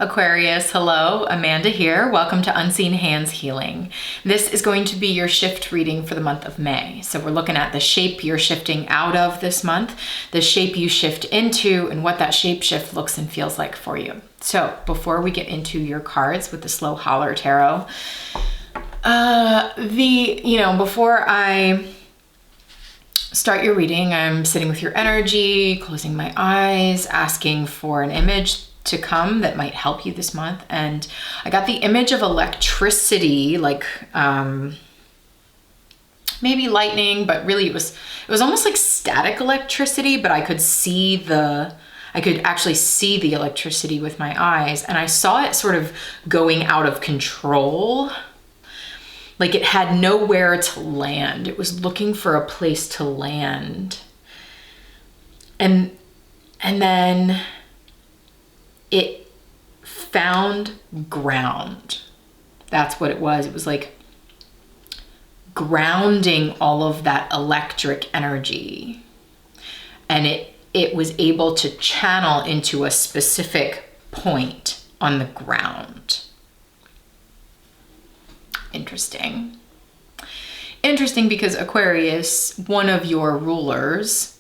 Aquarius, hello, Amanda here. Welcome to Unseen Hands Healing. This is going to be your shift reading for the month of May. So we're looking at the shape you're shifting out of this month, the shape you shift into, and what that shape shift looks and feels like for you. So before we get into your cards with the Slow Holler Tarot, before I start your reading, I'm sitting with your energy, closing my eyes, asking for an image to come that might help you this month. And I got the image of electricity, like maybe lightning, but really it was almost like static electricity, but I could actually see the electricity with my eyes, and I saw it sort of going out of control. Like it had nowhere to land. It was looking for a place to land. And then it found ground. That's what it was. It was like grounding all of that electric energy. And it was able to channel into a specific point on the ground. Interesting. Interesting because Aquarius, one of your rulers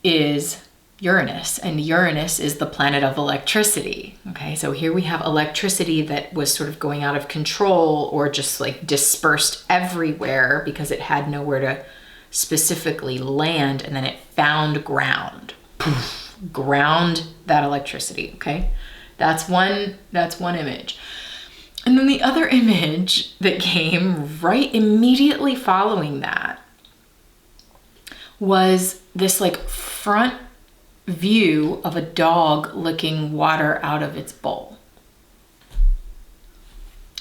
is Uranus, and Uranus is the planet of electricity. Okay, so here we have electricity that was sort of going out of control or just like dispersed everywhere because it had nowhere to specifically land, and then it found ground. Poof, ground that electricity. Okay, that's one image. And then the other image that came right immediately following that was this like front view of a dog licking water out of its bowl.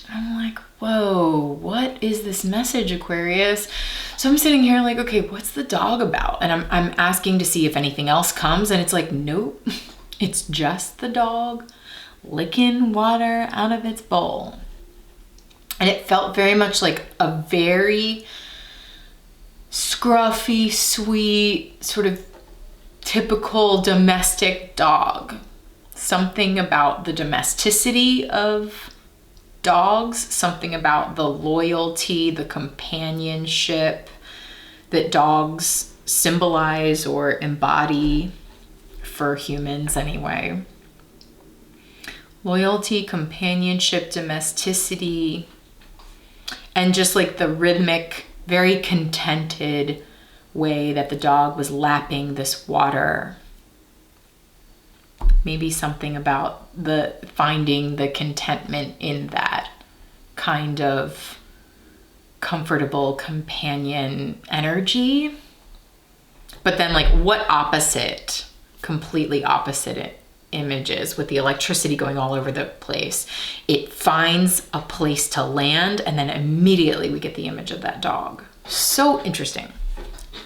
I'm like, whoa, what is this message, Aquarius? So I'm sitting here like, okay, what's the dog about? And I'm asking to see if anything else comes, and it's like, nope, it's just the dog licking water out of its bowl. And it felt very much like a very scruffy, sweet, sort of typical domestic dog. Something about the domesticity of dogs, something about the loyalty, the companionship that dogs symbolize or embody for humans anyway. Loyalty, companionship, domesticity, and just like the rhythmic, very contented way that the dog was lapping this water. Maybe something about finding the contentment in that kind of comfortable companion energy. But then like what opposite, completely opposite images with the electricity going all over the place. It finds a place to land, and then immediately we get the image of that dog. So interesting.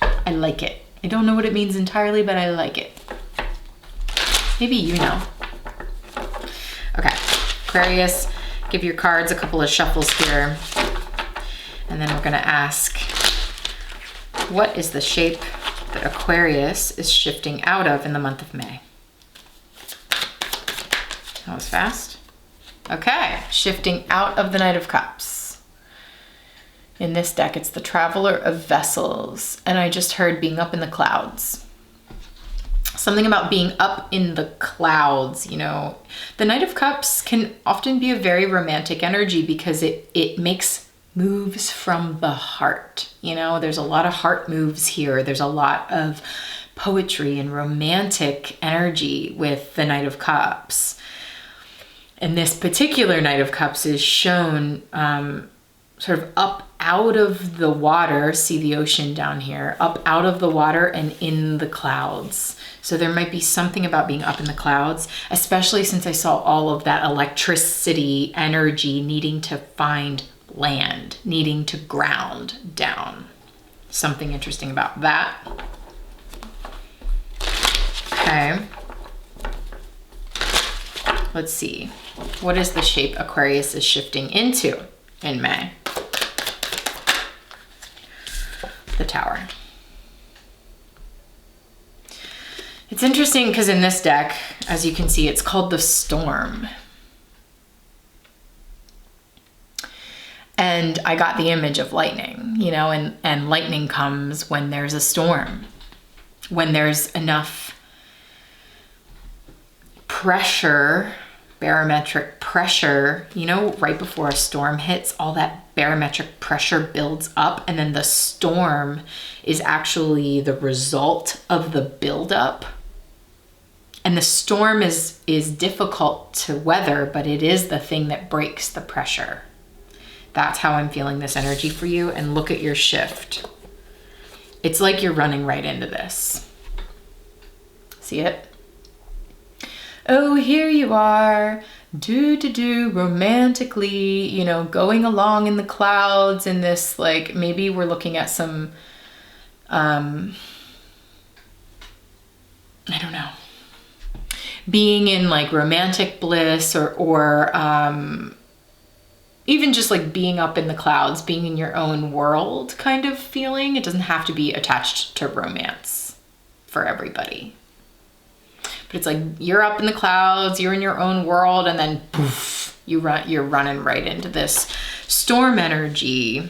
I like it. I don't know what it means entirely, but I like it. Maybe you know. Okay, Aquarius, give your cards a couple of shuffles here. And then we're gonna ask, what is the shape that Aquarius is shifting out of in the month of May? That was fast. Okay, shifting out of the Knight of Cups. In this deck, it's the Traveler of Vessels, and I just heard being up in the clouds. Something about being up in the clouds, you know. The Knight of Cups can often be a very romantic energy because it makes moves from the heart. You know, there's a lot of heart moves here. There's a lot of poetry and romantic energy with the Knight of Cups. And this particular Knight of Cups is shown sort of up out of the water. See the ocean down here, up out of the water and in the clouds. So there might be something about being up in the clouds, especially since I saw all of that electricity energy needing to find land, needing to ground down. Something interesting about that. Okay. Let's see. What is the shape Aquarius is shifting into in May? The Tower. It's interesting because in this deck, as you can see, it's called the Storm. And I got the image of lightning, you know, and lightning comes when there's a storm, when there's enough pressure, barometric pressure, you know, right before a storm hits, all that barometric pressure builds up, and then the storm is actually the result of the buildup. And the storm is difficult to weather, but it is the thing that breaks the pressure. That's how I'm feeling this energy for you. And look at your shift. It's like you're running right into this. See it? Oh, here you are, romantically, you know, going along in the clouds in this, like, maybe we're looking at some, I don't know, being in like romantic bliss or even just like being up in the clouds, being in your own world kind of feeling. It doesn't have to be attached to romance for everybody. But it's like you're up in the clouds, you're in your own world, and then poof, you're running right into this storm energy.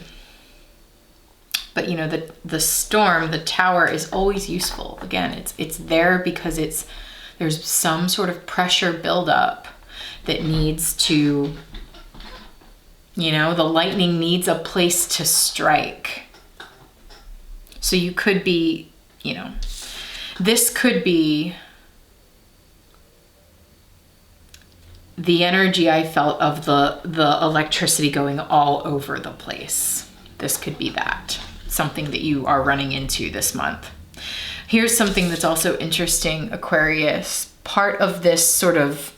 But you know, the storm, the tower is always useful. Again, it's there because there's some sort of pressure buildup that needs to, you know, the lightning needs a place to strike. So you could be, you know, this could be the energy I felt of the electricity going all over the place. This could be that. Something that you are running into this month. Here's something that's also interesting, Aquarius. Part of this sort of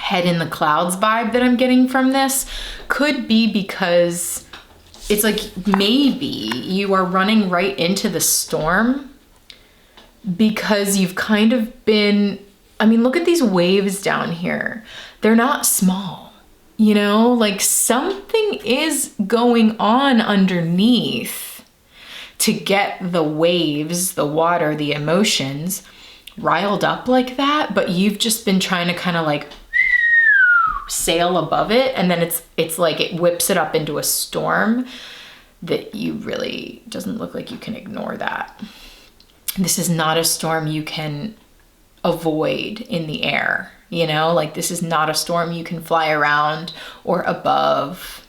head in the clouds vibe that I'm getting from this could be because it's like maybe you are running right into the storm because you've kind of been, I mean, look at these waves down here. They're not small, you know, like something is going on underneath to get the waves, the water, the emotions riled up like that. But you've just been trying to kind of like sail above it. And then it's like it whips it up into a storm that you really, doesn't look like you can ignore that. This is not a storm you can avoid in the air, you know, like this is not a storm you can fly around or above.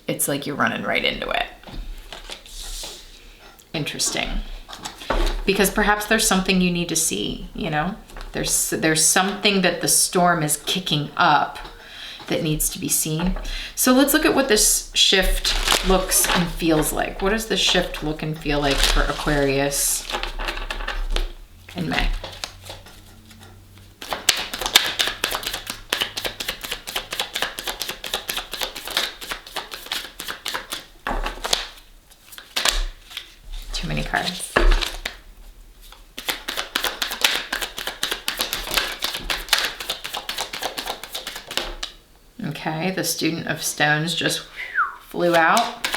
It's like you're running right into it. Interesting. Because perhaps there's something you need to see, you know, there's something that the storm is kicking up that needs to be seen. So let's look at what this shift looks and feels like. What does this shift look and feel like for Aquarius in May? Too many cards. Okay, the Student of Stones just flew out.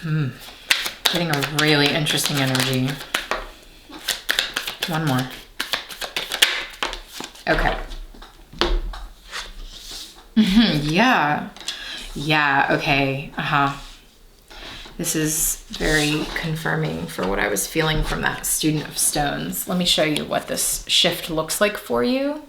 Getting a really interesting energy. One more. Okay. Yeah. Yeah, okay. This is very confirming for what I was feeling from that Student of Stones. Let me show you what this shift looks like for you.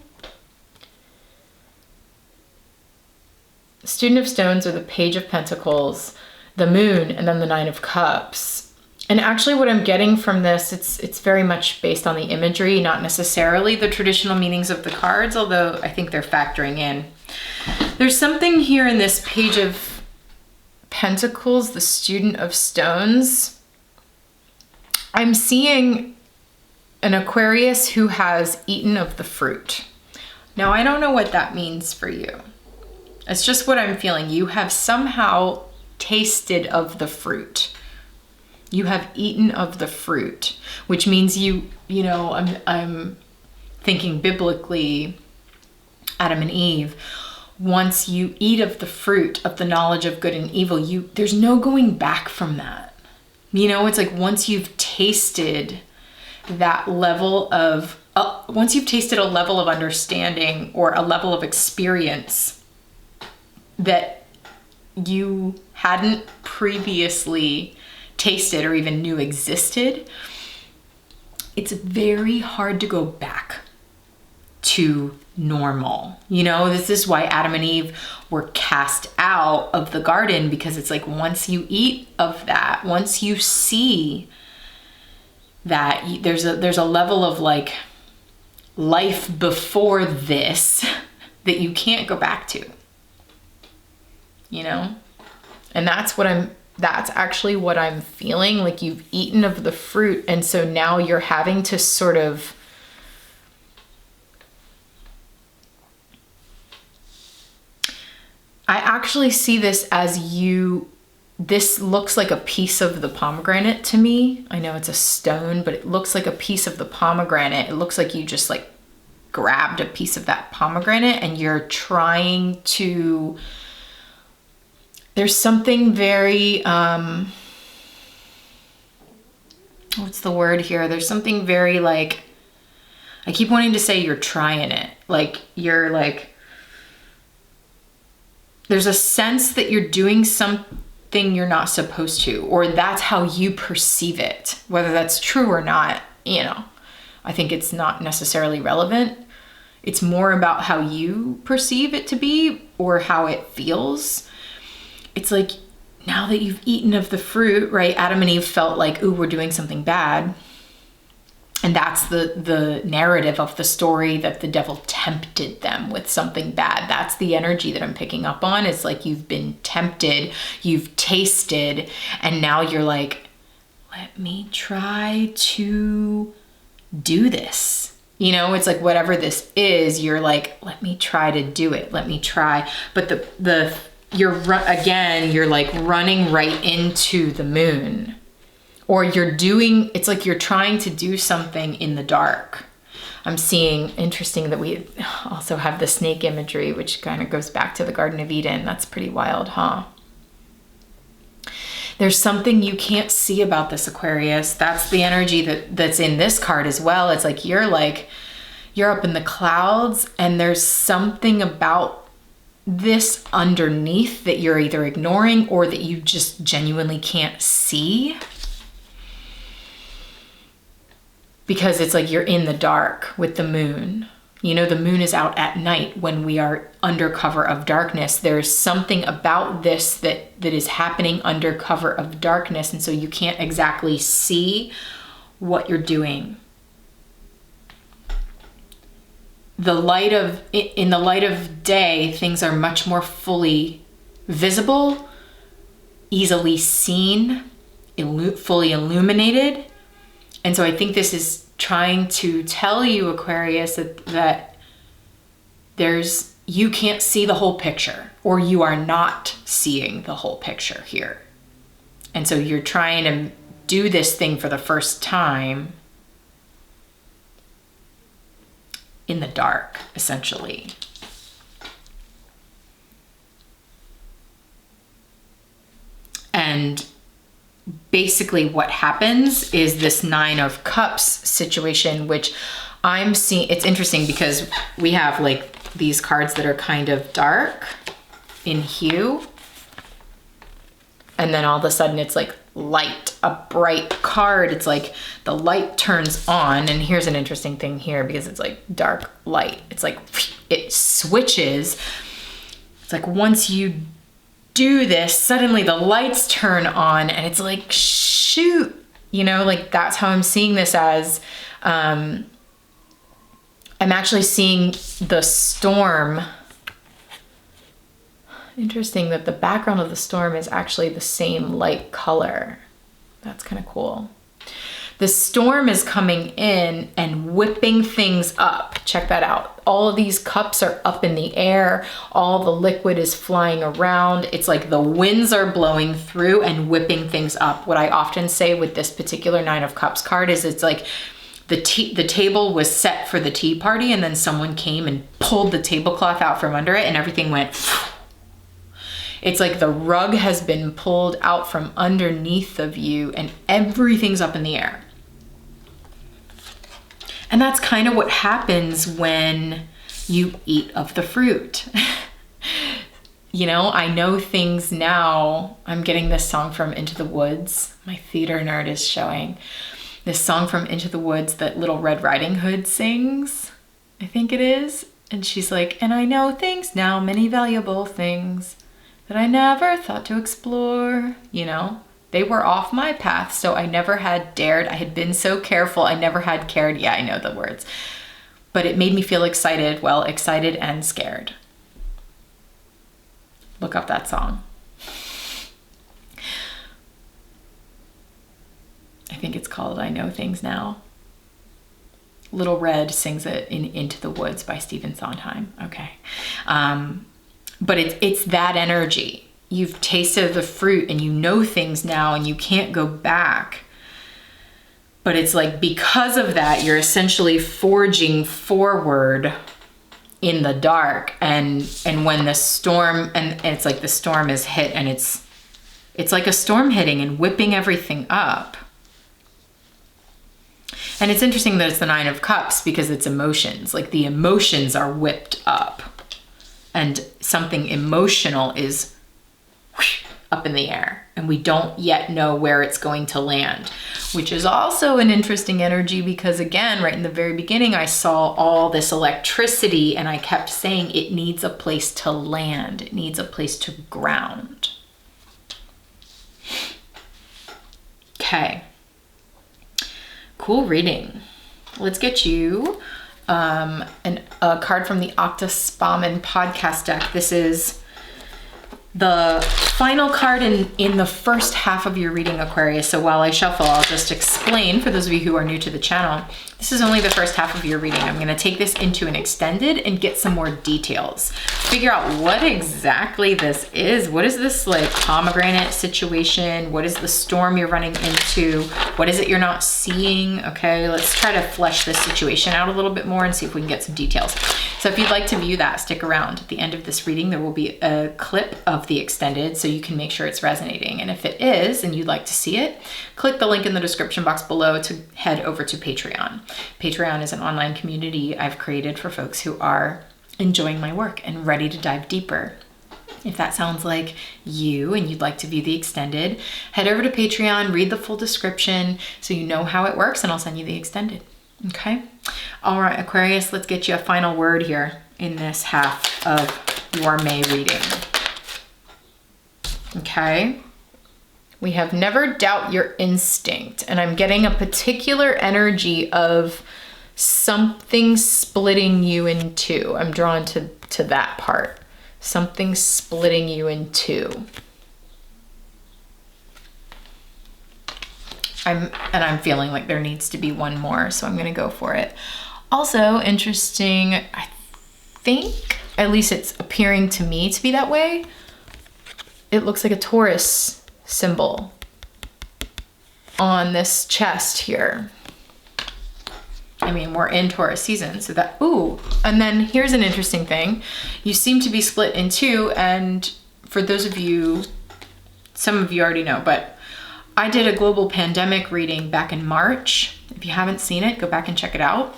Student of Stones are the Page of Pentacles, the Moon, and then the Nine of Cups. And actually what I'm getting from this, it's very much based on the imagery, not necessarily the traditional meanings of the cards, although I think they're factoring in. There's something here in this Page of Pentacles, the Student of Stones. I'm seeing an Aquarius who has eaten of the fruit. Now, I don't know what that means for you. It's just what I'm feeling. You have somehow tasted of the fruit. You have eaten of the fruit, which means you know, I'm thinking biblically, Adam and Eve. Once you eat of the fruit of the knowledge of good and evil, there's no going back from that. You know, it's like once you've tasted that level of once you've tasted a level of understanding or a level of experience that you hadn't previously tasted or even knew existed, it's very hard to go back to normal. You know, this is why Adam and Eve were cast out of the garden, because it's like once you eat of that, once you see that there's a level of like life before this that you can't go back to, you know? And that's actually what I'm feeling, like you've eaten of the fruit, and so now you're having to sort of I actually see this as this looks like a piece of the pomegranate to me. I know it's a stone, but it looks like a piece of the pomegranate. It looks like you just like grabbed a piece of that pomegranate and you're trying to, there's something very, what's the word here? There's something very like, I keep wanting to say you're trying it. Like you're like, there's a sense that you're doing something you're not supposed to, or that's how you perceive it. Whether that's true or not, you know, I think it's not necessarily relevant. It's more about how you perceive it to be or how it feels. It's like now that you've eaten of the fruit, right? Adam and Eve felt like, ooh, we're doing something bad. And that's the narrative of the story, that the devil tempted them with something bad. That's the energy that I'm picking up on. It's like you've been tempted, you've tasted, and now you're like, let me try to do this. You know, it's like whatever this is, you're like, let me try to do it. Let me try. But you're like running right into the moon. Or it's like you're trying to do something in the dark. I'm seeing, interesting that we also have the snake imagery, which kind of goes back to the Garden of Eden. That's pretty wild, huh? There's something you can't see about this, Aquarius. That's the energy that's in this card as well. It's like you're up in the clouds, and there's something about this underneath that you're either ignoring or that you just genuinely can't see. Because it's like you're in the dark with the moon. You know, the moon is out at night when we are under cover of darkness. There's something about this that is happening under cover of darkness, and so you can't exactly see what you're doing. In the light of day, things are much more fully visible, easily seen, fully illuminated. And so I think this is trying to tell you, Aquarius, that you can't see the whole picture, or you are not seeing the whole picture here. And so you're trying to do this thing for the first time in the dark, essentially. And basically what happens is this 9 of Cups situation, which I'm seeing. It's interesting because we have like these cards that are kind of dark in hue, and then all of a sudden it's like light, a bright card. It's like the light turns on, and here's an interesting thing here because it's like dark light. It's like it switches. It's like once you do this, suddenly the lights turn on, and it's like, shoot, you know, like that's how I'm seeing this as, I'm actually seeing the storm. Interesting that the background of the storm is actually the same light color. That's kind of cool. The storm is coming in and whipping things up. Check that out. All of these cups are up in the air. All the liquid is flying around. It's like the winds are blowing through and whipping things up. What I often say with this particular 9 of Cups card is it's like the table was set for the tea party, and then someone came and pulled the tablecloth out from under it, and everything went. It's like the rug has been pulled out from underneath of you, and everything's up in the air. And that's kind of what happens when you eat of the fruit. You know, I know things now. I'm getting this song from Into the Woods. My theater nerd is showing this song from Into the Woods that Little Red Riding Hood sings, I think it is. And she's like, and I know things now, many valuable things that I never thought to explore. You know, they were off my path, so I never had dared. I had been so careful, I never had cared. Yeah, I know the words. But it made me feel excited, well, excited and scared. Look up that song. I think it's called I Know Things Now. Little Red sings it in Into the Woods by Stephen Sondheim. Okay. But it's that energy. You've tasted the fruit and you know things now and you can't go back. But it's like because of that, you're essentially forging forward in the dark, and when the storm, and it's like the storm is hit, and it's like a storm hitting and whipping everything up. And it's interesting that it's the Nine of Cups because it's emotions. Like the emotions are whipped up, and something emotional is whoosh, up in the air, and we don't yet know where it's going to land, which is also an interesting energy because again, right in the very beginning, I saw all this electricity and I kept saying it needs a place to land. It needs a place to ground. Okay. Cool reading. Let's get you a card from the Octaspaman podcast deck. This is the final card in the first half of your reading, Aquarius. So while I shuffle, I'll just explain for those of you who are new to the channel. This is only the first half of your reading. I'm going to take this into an extended and get some more details. Figure out what exactly this is. What is this like pomegranate situation? What is the storm you're running into? What is it you're not seeing? Okay, let's try to flesh this situation out a little bit more and see if we can get some details. So if you'd like to view that, stick around. At the end of this reading, there will be a clip of the extended so you can make sure it's resonating. And if it is and you'd like to see it, click the link in the description box below to head over to Patreon. Patreon is an online community I've created for folks who are enjoying my work and ready to dive deeper. If that sounds like you and you'd like to view the extended, head over to Patreon, read the full description so you know how it works, and I'll send you the extended. Okay? All right, Aquarius, let's get you a final word here in this half of your May reading. Okay? We have never doubt your instinct, and I'm getting a particular energy of something splitting you in two. I'm drawn to that part. Something splitting you in two. I'm feeling like there needs to be one more, so I'm gonna go for it. Also interesting, I think, at least it's appearing to me to be that way, it looks like a Taurus symbol on this chest here. I mean, we're in Taurus season, so that, ooh, and then here's an interesting thing. You seem to be split in two, and for those of you, some of you already know, but I did a global pandemic reading back in March. If you haven't seen it, go back and check it out.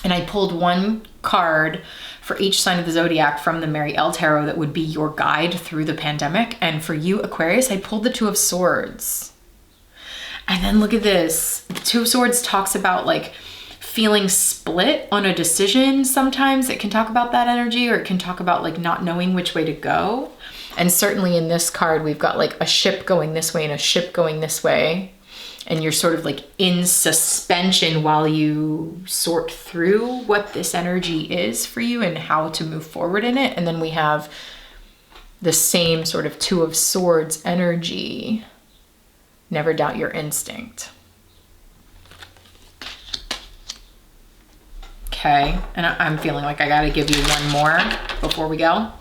And I pulled one card for each sign of the zodiac from the Mary L Tarot that would be your guide through the pandemic. And for you, Aquarius, I pulled the Two of Swords. And then look at this. The Two of Swords talks about like feeling split on a decision. Sometimes it can talk about that energy, or it can talk about like not knowing which way to go. And certainly in this card, we've got like a ship going this way and a ship going this way. And you're sort of like in suspension while you sort through what this energy is for you and how to move forward in it. And then we have the same sort of Two of Swords energy. Never doubt your instinct. Okay, and I'm feeling like I gotta give you one more before we go.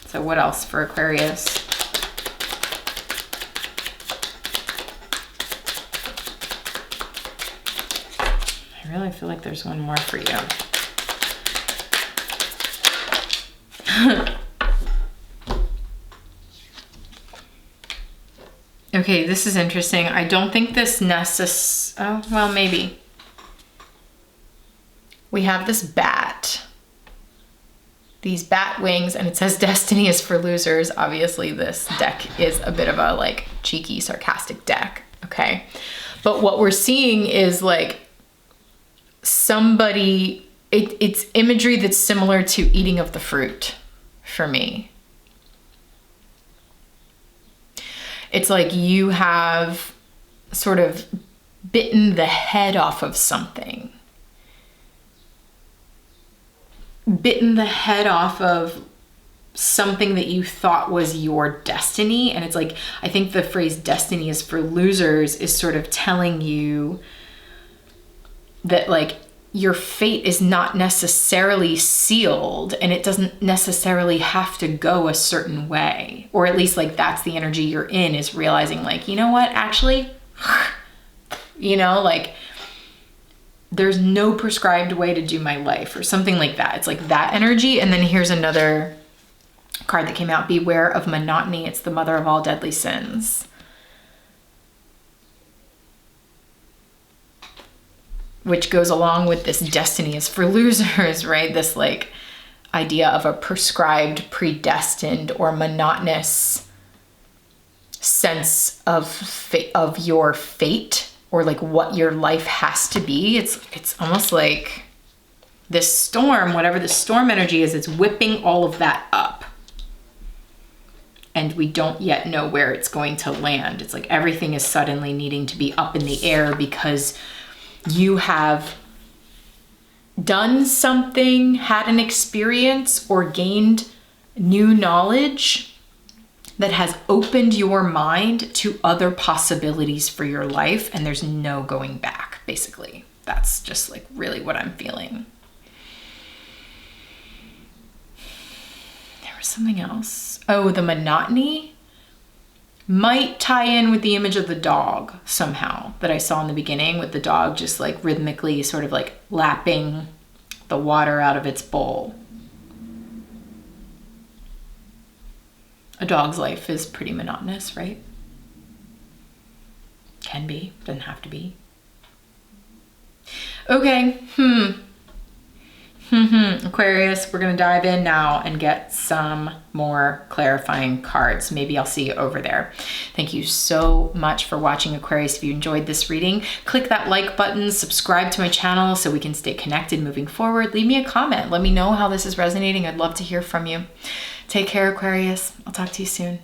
So what else for Aquarius? I really feel like there's one more for you. Okay, this is interesting. I don't think this oh, well, maybe. we have this bat, these bat wings, and it says destiny is for losers. Obviously this deck is a bit of a like cheeky, sarcastic deck, okay? But what we're seeing is like somebody, it's imagery that's similar to eating of the fruit for me. It's like you have sort of bitten the head off of something. Bitten the head off of something that you thought was your destiny. And it's like, I think the phrase destiny is for losers is sort of telling you that like your fate is not necessarily sealed and it doesn't necessarily have to go a certain way. Or at least like that's the energy you're in, is realizing like, you know what, actually, you know, like there's no prescribed way to do my life or something like that. It's like that energy. And then here's another card that came out, beware of monotony. It's the mother of all deadly sins. Which goes along with this destiny is for losers, right? This like idea of a prescribed, predestined, or monotonous sense of your fate, or like what your life has to be. It's almost like this storm, whatever the storm energy is, it's whipping all of that up. And we don't yet know where it's going to land. It's like everything is suddenly needing to be up in the air because you have done something, had an experience, or gained new knowledge that has opened your mind to other possibilities for your life, and there's no going back, basically. That's just like really what I'm feeling. There was something else. Oh, the monotony might tie in with the image of the dog somehow that I saw in the beginning, with the dog just like rhythmically sort of like lapping the water out of its bowl. A dog's life is pretty monotonous, right? Can be, doesn't have to be. Okay, Aquarius, we're gonna dive in now and get some more clarifying cards. Maybe I'll see you over there. Thank you so much for watching, Aquarius. If you enjoyed this reading, click that like button, subscribe to my channel so we can stay connected moving forward. Leave me a comment. Let me know how this is resonating. I'd love to hear from you. Take care, Aquarius. I'll talk to you soon.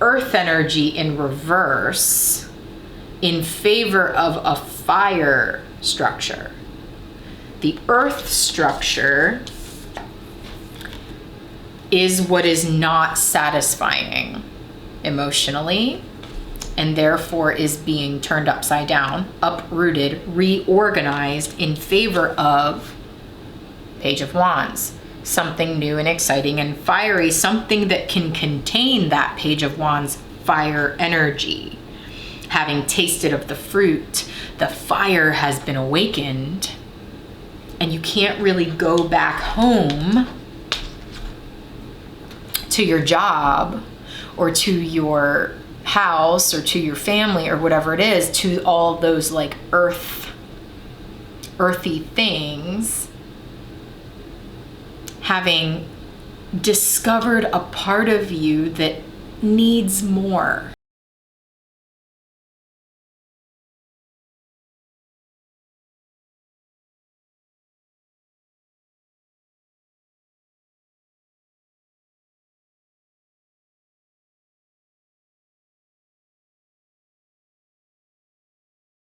Earth energy in reverse in favor of a fire structure. The earth structure is what is not satisfying emotionally, and therefore is being turned upside down, uprooted, reorganized in favor of Page of Wands. Something new and exciting and fiery, something that can contain that Page of Wands fire energy. Having tasted of the fruit, the fire has been awakened, and you can't really go back home to your job or to your house or to your family or whatever it is, to all those like earthy things, having discovered a part of you that needs more.